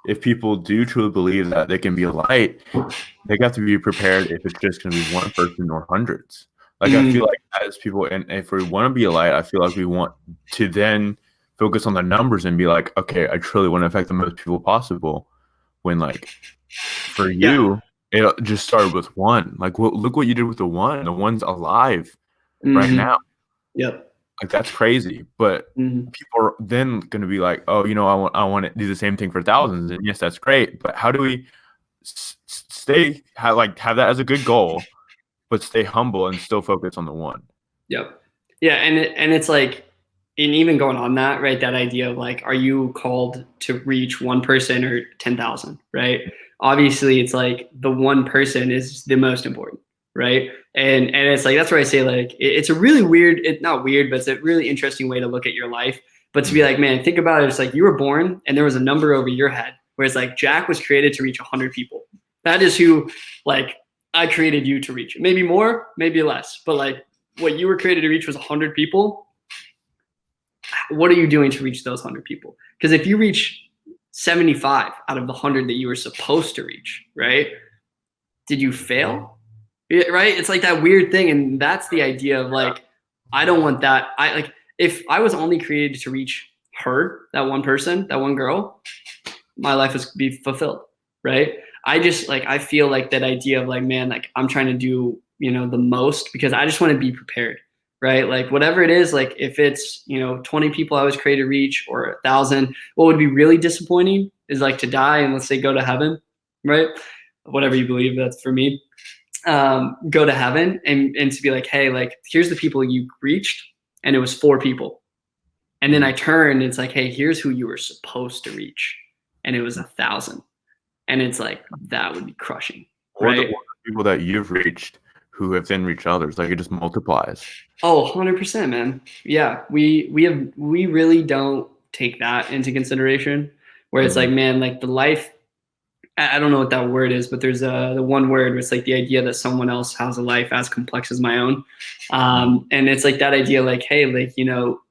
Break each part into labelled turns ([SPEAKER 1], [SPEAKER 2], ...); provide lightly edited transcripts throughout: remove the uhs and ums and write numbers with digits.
[SPEAKER 1] if people do truly believe that they can be a light, they have to be prepared if it's just going to be one person or hundreds. Like I feel
[SPEAKER 2] Mm,
[SPEAKER 1] like as people, and if we want to be a light, I feel like we want to then focus on the numbers and be like, okay, I truly want to affect the most people possible. When like for
[SPEAKER 2] yeah.
[SPEAKER 1] you, it just started with one. Like, look what you did with the one. The one's alive right now.
[SPEAKER 2] Hmm. Yep.
[SPEAKER 1] Like that's crazy. But
[SPEAKER 2] Hmm.
[SPEAKER 1] people are then going to be like, oh, I want to do the same thing for thousands. And yes, that's great. But how do we have that as a good goal, but stay humble and still focus on the one?
[SPEAKER 2] Yep. Yeah, and it's like, and even going on that, right? That idea of like, are you called to reach one person or 10,000, right? Obviously, it's like the one person is the most important, right? And it's like that's where I say like it's a really weird, it's not weird, but it's a really interesting way to look at your life. But to be
[SPEAKER 1] Mhm.
[SPEAKER 2] like, man, think about it. It's like you were born and there was a number over your head, whereas like Jack was created to reach 100 people. That is who like I created you to reach. Maybe more, maybe less, but like what you were created to reach was 100 people. What are you doing to reach those 100 people? Because if you reach 75 out of the 100 that you were supposed to reach, right? Did you fail? Right? It's like that weird thing. And that's the idea of like, I don't want that. I like, if I was only created to reach her, that one person, that one girl, my life would be fulfilled. Right. I just like, I feel like that idea of like, man, like I'm trying to do, the most because I just want to be prepared. Right. Like whatever it is, like if it's, 20 people I was created to reach or 1,000, what would be really disappointing is like to die and let's say go to heaven. Right. Whatever you believe, that's for me. Go to heaven and to be like, hey, like here's the people you reached, and it was 4 people. And then I turn, and it's like, hey, here's who you were supposed to reach, and it was 1,000. And it's like that would be crushing,
[SPEAKER 1] Or
[SPEAKER 2] right?
[SPEAKER 1] the people that you've reached who have then reached others. Like it just multiplies.
[SPEAKER 2] Oh, 100%, man. Yeah, we really don't take that into consideration. Where it's like,
[SPEAKER 1] Mhm.
[SPEAKER 2] man, like the life I don't know what that word is, but there's the one word where it's like the idea that someone else has a life as complex as my own. And it's like that idea, like, hey, like,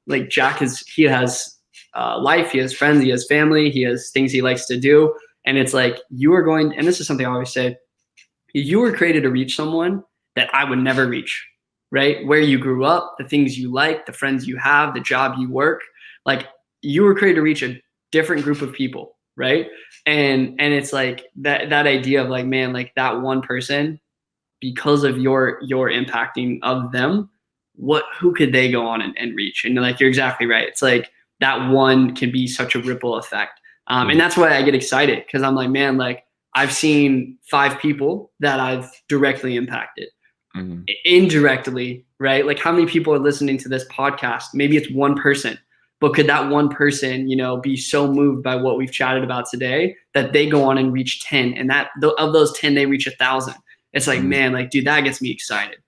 [SPEAKER 2] like Jack he has life, he has friends, he has family, he has things he likes to do. And it's like, you are going, and this is something I always say, you were created to reach someone that I would never reach, right? Where you grew up, the things you like, the friends you have, the job you work, like you were created to reach a different group of people, right? And it's like that idea of like, man, like that one person, because of your impacting of them, who could they go on and reach? And like you're exactly right. It's like that one can be such a ripple effect. And
[SPEAKER 1] Mhm.
[SPEAKER 2] that's why I get excited because I'm like, man, like I've seen 5 people that I've directly impacted.
[SPEAKER 1] Mhm.
[SPEAKER 2] Indirectly, right? Like how many people are listening to this podcast? Maybe it's one person, but could that one person, be so moved by what we've chatted about today that they go on and reach 10, and that of those 10 they reach 1,000? It's like,
[SPEAKER 1] Mhm.
[SPEAKER 2] man, like dude, that gets me excited.